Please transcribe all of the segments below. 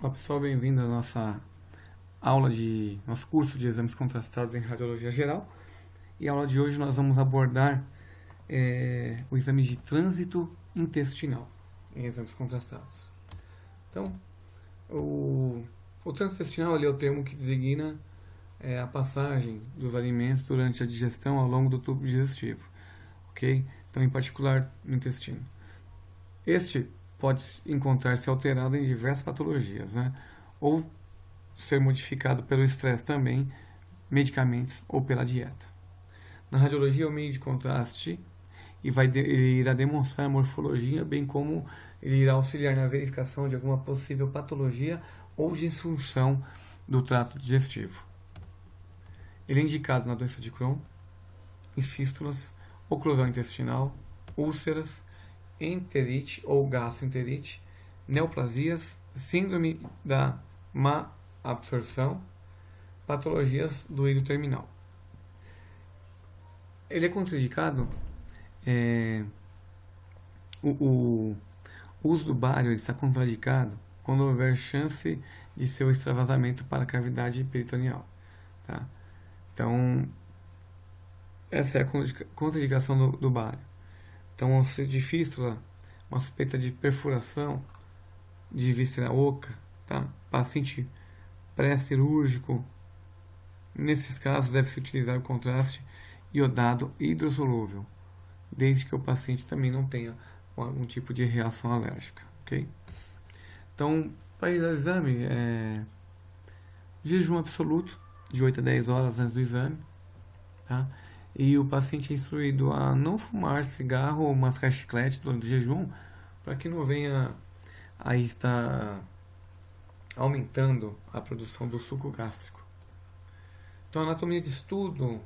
Olá pessoal, bem-vindo à nosso curso de exames contrastados em radiologia geral. E a aula de hoje nós vamos abordar o exame de trânsito intestinal em exames contrastados. Então, o trânsito intestinal é o termo que designa a passagem dos alimentos durante a digestão ao longo do tubo digestivo, ok? Então, em particular no intestino. Este pode encontrar-se alterado em diversas patologias, né? Ou ser modificado pelo estresse também, medicamentos ou pela dieta. Na radiologia, o meio de contraste ele irá demonstrar a morfologia, bem como ele irá auxiliar na verificação de alguma possível patologia ou disfunção do trato digestivo. Ele é indicado na doença de Crohn, em fístulas, oclusão intestinal, úlceras, enterite ou gastroenterite, neoplasias, síndrome da má absorção, patologias do íleo terminal. Ele é contraindicado, o uso do bário está contraindicado quando houver chance de seu extravasamento para a cavidade peritoneal. Tá? Então, essa é a contraindicação do bário. Então, de fístula, uma suspeita de perfuração de víscera oca, tá? Paciente pré-cirúrgico. Nesses casos, deve-se utilizar o contraste iodado hidrossolúvel, desde que o paciente também não tenha algum tipo de reação alérgica, ok? Então, para ir ao exame, jejum absoluto, de 8 a 10 horas antes do exame, tá? E o paciente é instruído a não fumar cigarro ou mascar chiclete durante o jejum, para que não venha a estar aumentando a produção do suco gástrico. Então, a anatomia de estudo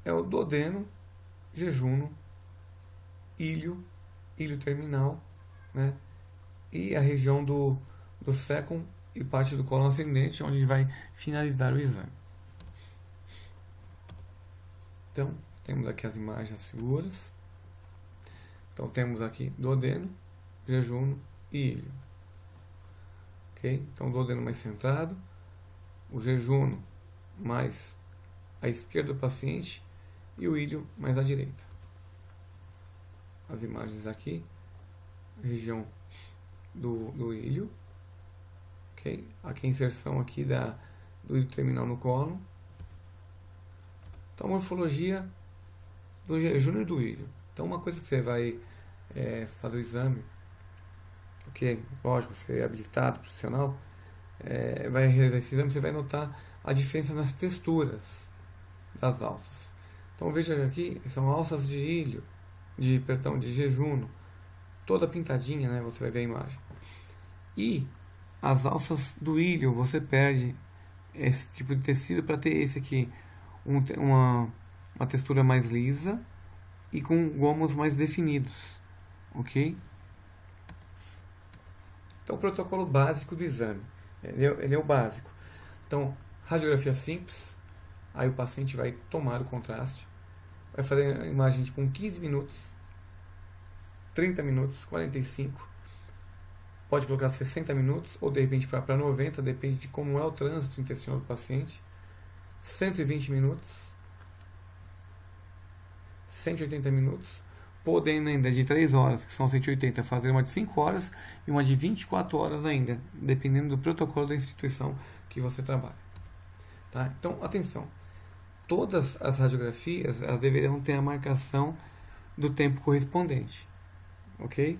é o duodeno, jejuno, íleo terminal, né? E a região do cécum e parte do cólon ascendente, onde vai finalizar o exame. Então, temos aqui as imagens, as figuras. Então, temos aqui duodeno, jejuno e íleo. Ok? Então, o duodeno mais centrado, o jejuno mais à esquerda do paciente e o íleo mais à direita. As imagens aqui, a região do íleo. Ok? Aqui a inserção aqui do íleo terminal no cólon. Então, a morfologia do jejuno e do íleo. Então, uma coisa que você vai fazer o exame, porque, lógico, você é habilitado, profissional, vai realizar esse exame, você vai notar a diferença nas texturas das alças. Então, veja aqui, são alças de íleo, de jejuno, toda pintadinha, né? Você vai ver a imagem. E as alças do íleo, você perde esse tipo de tecido para ter esse aqui, uma textura mais lisa e com gomos mais definidos, ok? Então, o protocolo básico do exame, ele é o básico. Então, radiografia simples, aí o paciente vai tomar o contraste, vai fazer a imagem com 15 minutos, 30 minutos, 45, pode colocar 60 minutos, ou de repente para 90, depende de como é o trânsito intestinal do paciente. 120 minutos, 180 minutos, podendo ainda de 3 horas, que são 180, fazer uma de 5 horas e uma de 24 horas ainda, dependendo do protocolo da instituição que você trabalha. Tá? Então, atenção, todas as radiografias elas deverão ter a marcação do tempo correspondente, ok?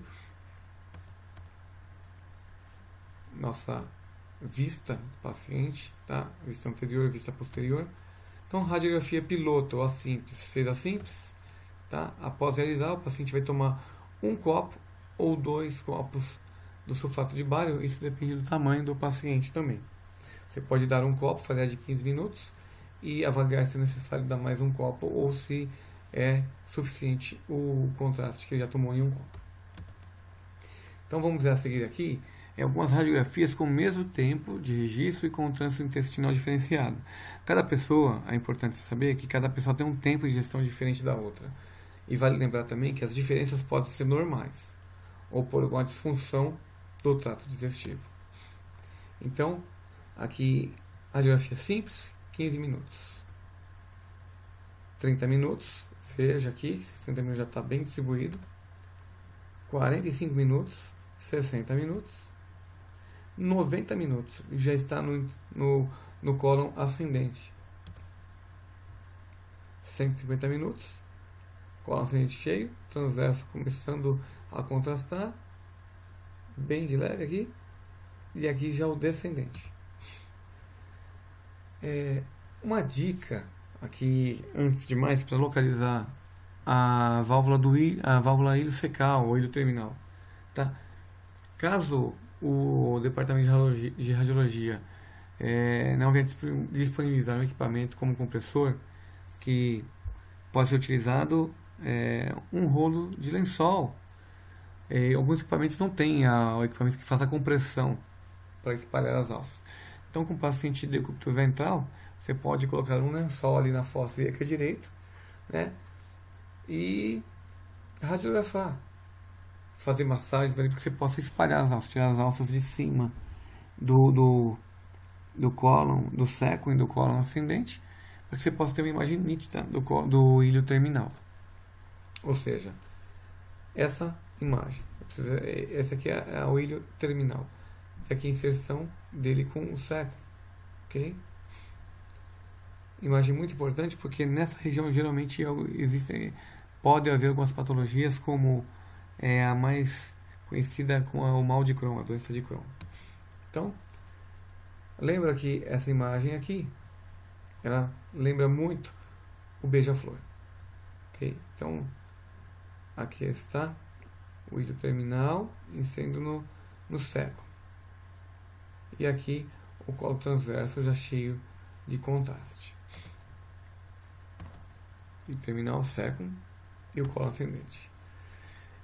Nossa vista do paciente, tá? Vista anterior, vista posterior. Então, radiografia piloto ou a simples, fez a simples, tá? Após realizar, o paciente vai tomar um copo ou 2 copos do sulfato de bário, isso depende do tamanho do paciente também. Você pode dar um copo, fazer a de 15 minutos e avaliar se é necessário dar mais um copo ou se é suficiente o contraste que ele já tomou em um copo. Então, vamos a seguir aqui algumas radiografias com o mesmo tempo de registro e com o trânsito intestinal diferenciado. Cada pessoa, é importante saber que cada pessoa tem um tempo de gestão diferente da outra. E vale lembrar também que as diferenças podem ser normais ou por alguma disfunção do trato digestivo. Então, aqui, radiografia simples, 15 minutos. 30 minutos, veja aqui, esses 30 minutos já está bem distribuído. 45 minutos, 60 minutos. 90 minutos, já está no cólon ascendente. 150 minutos, cólon ascendente cheio, transverso começando a contrastar, bem de leve aqui, e aqui já o descendente. Uma dica aqui, antes de mais, para localizar a válvula iliocecal ou ilioterminal, tá? Caso o departamento de radiologia não venha disponibilizar um equipamento como compressor que pode ser utilizado, um rolo de lençol. Alguns equipamentos não têm o equipamento que faz a compressão para espalhar as alças. Então, com o paciente de decúbito ventral, você pode colocar um lençol ali na fossa ilíaca direita, né? E radiografar, fazer massagens para que você possa espalhar as alças, tirar as alças de cima do cólon, do século e do cólon ascendente, para que você possa ter uma imagem nítida do ilho terminal. Ou seja, essa imagem, essa aqui é o ilho terminal, e aqui a inserção dele com o século, ok? Imagem muito importante porque nessa região geralmente pode haver algumas patologias, como a mais conhecida com o mal de Crohn, a doença de Crohn. Então, lembra que essa imagem aqui, ela lembra muito o beija-flor, ok? Então, aqui está o ilho terminal inserindo no século, e aqui o colo transverso já cheio de contraste. E terminal, século e o colo ascendente.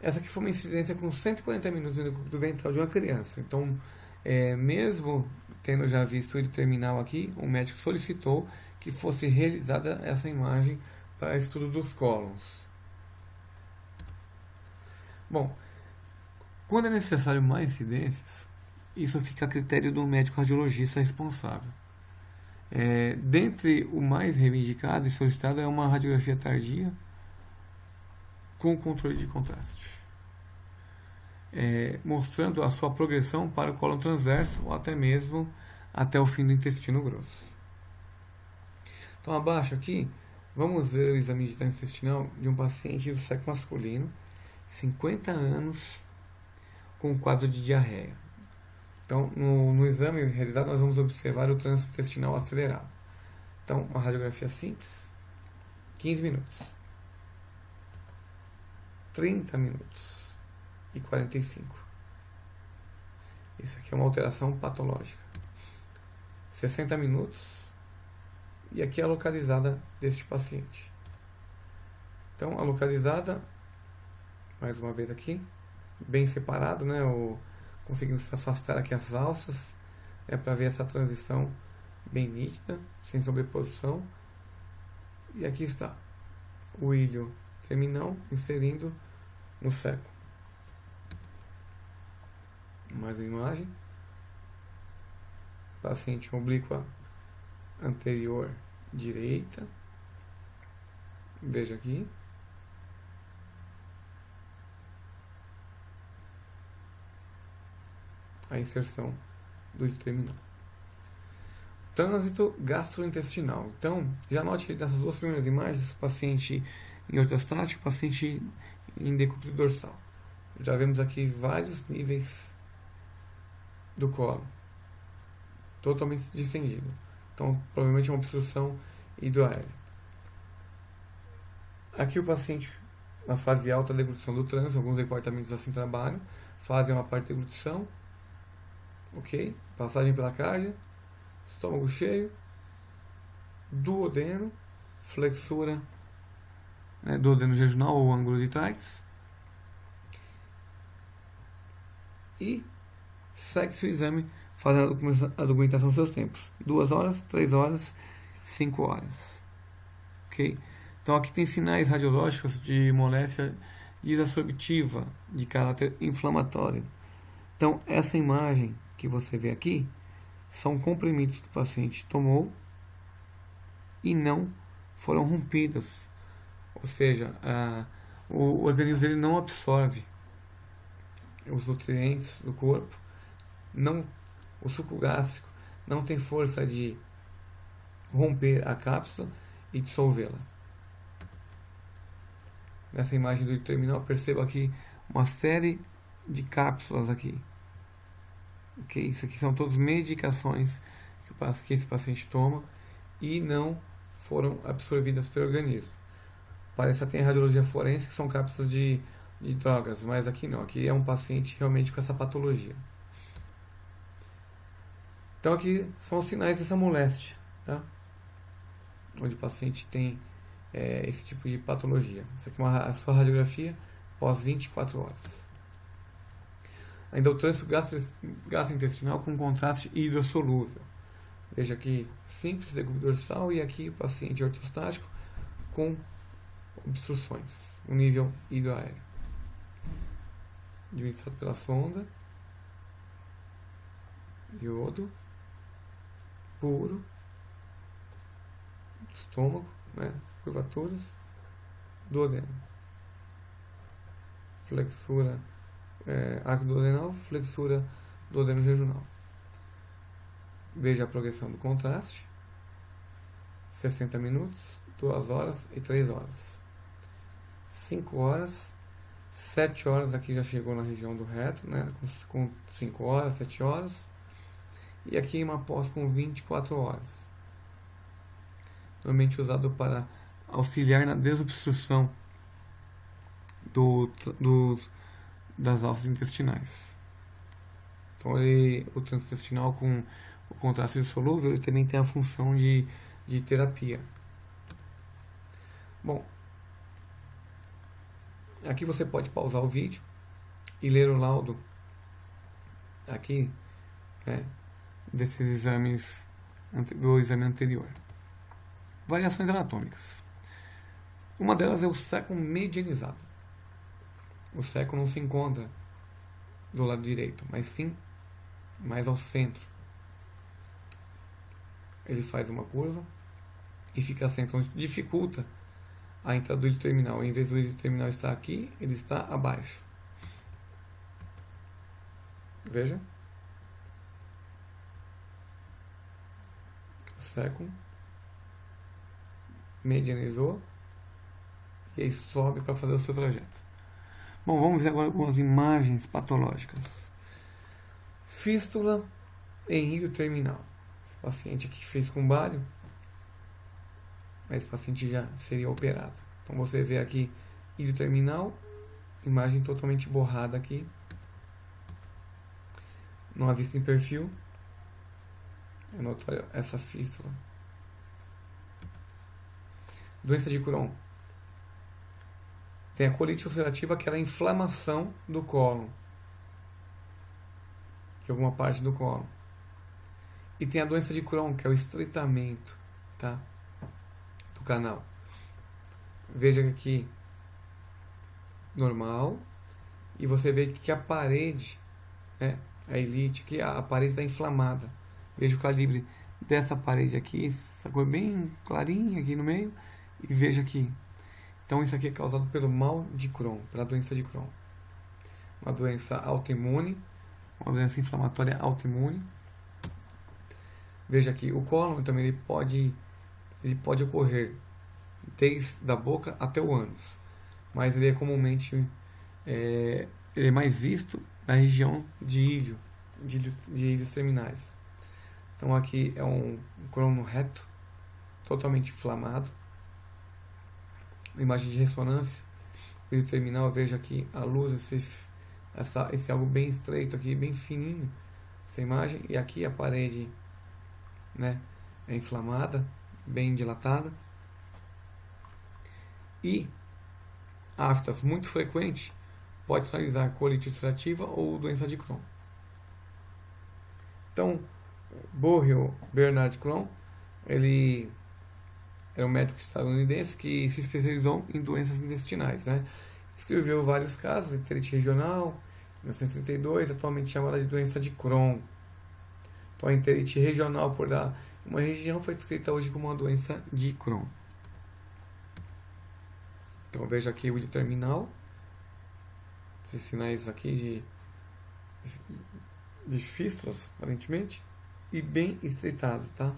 Essa aqui foi uma incidência com 140 minutos no decúbito ventral de uma criança. Então, mesmo tendo já visto o ilho terminal aqui, o médico solicitou que fosse realizada essa imagem para estudo dos cólons. Bom, quando é necessário mais incidências, isso fica a critério do médico radiologista responsável. Dentre o mais reivindicado e solicitado é uma radiografia tardia com controle de contraste, mostrando a sua progressão para o cólon transverso ou até mesmo até o fim do intestino grosso. Então, abaixo aqui, vamos ver o exame de intestinal de um paciente do sexo masculino, 50 anos, com quadro de diarreia. Então, no exame realizado, nós vamos observar o trânsito intestinal acelerado. Então, uma radiografia simples, 15 minutos, 30 minutos e 45. Isso aqui é uma alteração patológica. 60 minutos, e aqui é a localizada deste paciente. Então, a localizada, mais uma vez aqui, bem separado, né? Conseguindo se afastar aqui as alças, para ver essa transição bem nítida, sem sobreposição. E aqui está o ilho terminal inserindo no século. Mais uma imagem. Paciente oblíqua anterior direita. Veja aqui. A inserção do ilho terminal. Trânsito gastrointestinal. Então, já note nessas duas primeiras imagens, o paciente em ortostático, o paciente em decúbito dorsal. Já vemos aqui vários níveis do colo, totalmente distendido. Então, provavelmente é uma obstrução hidroaérea. Aqui o paciente, na fase alta da deglutição do trânsito, alguns departamentos assim trabalham, fazem uma parte de deglutição, ok? Passagem pela cardia, estômago cheio, duodeno, flexura, duodeno jejunal ou ângulo de Trites, e segue-se o exame fazendo a documentação dos seus tempos: 2 horas, 3 horas, 5 horas, ok? Então aqui tem sinais radiológicos de moléstia desabsortiva de caráter inflamatório. Então essa imagem que você vê aqui são comprimidos que o paciente tomou e não foram rompidas. Ou seja, o organismo ele não absorve os nutrientes do corpo, o suco gástrico não tem força de romper a cápsula e dissolvê-la. Nessa imagem do terminal, perceba aqui uma série de cápsulas aqui. Ok, isso aqui são todas medicações que esse paciente toma e não foram absorvidas pelo organismo. Parece até em radiologia forense que são cápsulas de drogas, mas aqui não. Aqui é um paciente realmente com essa patologia. Então aqui são os sinais dessa moléstia, tá? Onde o paciente tem esse tipo de patologia. Isso aqui é a sua radiografia pós 24 horas. Ainda o trânsito gastrointestinal com contraste hidrossolúvel. Veja aqui simples, decúbito dorsal, e aqui o paciente ortostático com obstruções, o nível hidroaéreo. Administrado pela sonda, iodo puro, estômago, né? Curvaturas, duodeno, flexura arco duodenal, flexura duodeno jejunal. Veja a progressão do contraste, 60 minutos, 2 horas e 3 horas. 5 horas, 7 horas aqui já chegou na região do reto, né, com 5 horas, 7 horas. E aqui uma pós com 24 horas. Normalmente usado para auxiliar na desobstrução das alças intestinais. Então o trânsito intestinal com o contraste solúvel ele também tem a função de terapia. Bom, aqui você pode pausar o vídeo e ler o laudo aqui, né, desses exames do exame anterior. Variações anatômicas. Uma delas é o seco medianizado. O seco não se encontra do lado direito, mas sim mais ao centro. Ele faz uma curva e fica centro, onde dificulta a entrada do ilho terminal. Em vez do ilho terminal estar aqui, ele está abaixo. Veja. O seco medianizou e aí sobe para fazer o seu trajeto. Bom, vamos ver agora algumas imagens patológicas. Fístula em ilho terminal. Esse paciente aqui fez com bário, mas esse paciente já seria operado. Então você vê aqui ilho terminal, imagem totalmente borrada aqui, numa vista em perfil. É notório essa fístula. Doença de Crohn. Tem a colite ulcerativa, que é a inflamação do cólon, de alguma parte do cólon. E tem a doença de Crohn, que é o estreitamento, tá, do canal. Veja que aqui normal, e você vê que a parede, né, a elite, que a parede está inflamada. Veja o calibre dessa parede aqui, essa cor bem clarinha aqui no meio, e veja aqui. Então isso aqui é causado pelo mal de Crohn, pela doença de Crohn. Uma doença autoimune, uma doença inflamatória autoimune. Veja aqui, o cólon também ele pode ocorrer desde a boca até o ânus, mas ele é comumente ele é mais visto na região de ilhos terminais. Então aqui é um crono reto, totalmente inflamado. Uma imagem de ressonância, o ilho terminal, veja aqui a luz, esse algo bem estreito aqui, bem fininho, essa imagem, e aqui a parede, né, é inflamada, bem dilatada. E aftas muito frequente pode sinalizar colite ulcerativa ou doença de Crohn. Então, Borrell Bernard Crohn, ele era um médico estadunidense que se especializou em doenças intestinais, né? Descreveu vários casos de enterite regional, 1932, atualmente chamada de doença de Crohn. Então, a enterite regional por dar uma região foi descrita hoje como uma doença de Crohn. Então, veja aqui o de terminal, esses sinais aqui de fístulas, aparentemente, e bem estreitado, tá?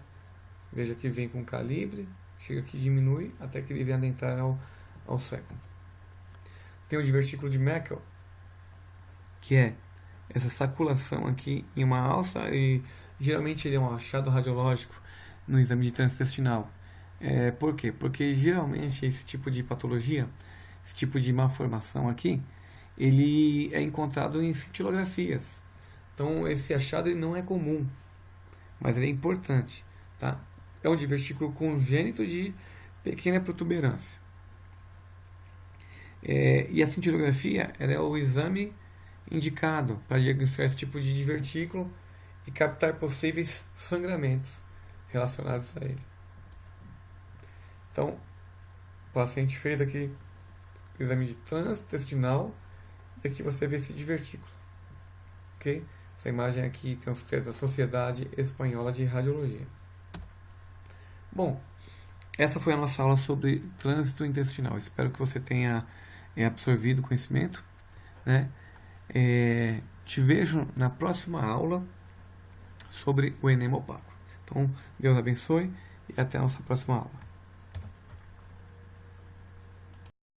Veja que vem com calibre, chega aqui, diminui, até que ele vem adentrar ao século. Tem o divertículo de Meckel, que é essa saculação aqui em uma alça, e geralmente ele é um achado radiológico no exame de transintestinal. Por quê? Porque geralmente esse tipo de patologia, esse tipo de malformação aqui, ele é encontrado em cintilografias. Então esse achado ele não é comum, mas ele é importante, tá? É um divertículo congênito de pequena protuberância. E a cintilografia ela é o exame indicado para diagnosticar esse tipo de divertículo e captar possíveis sangramentos relacionados a ele. Então, o paciente fez aqui o exame de transintestinal e aqui você vê esse divertículo. Ok? Essa imagem aqui tem os créditos da Sociedade Espanhola de Radiologia. Bom, essa foi a nossa aula sobre trânsito intestinal. Espero que você tenha absorvido o conhecimento, né? Te vejo na próxima aula sobre o enema opaco. Então, Deus abençoe e até a nossa próxima aula.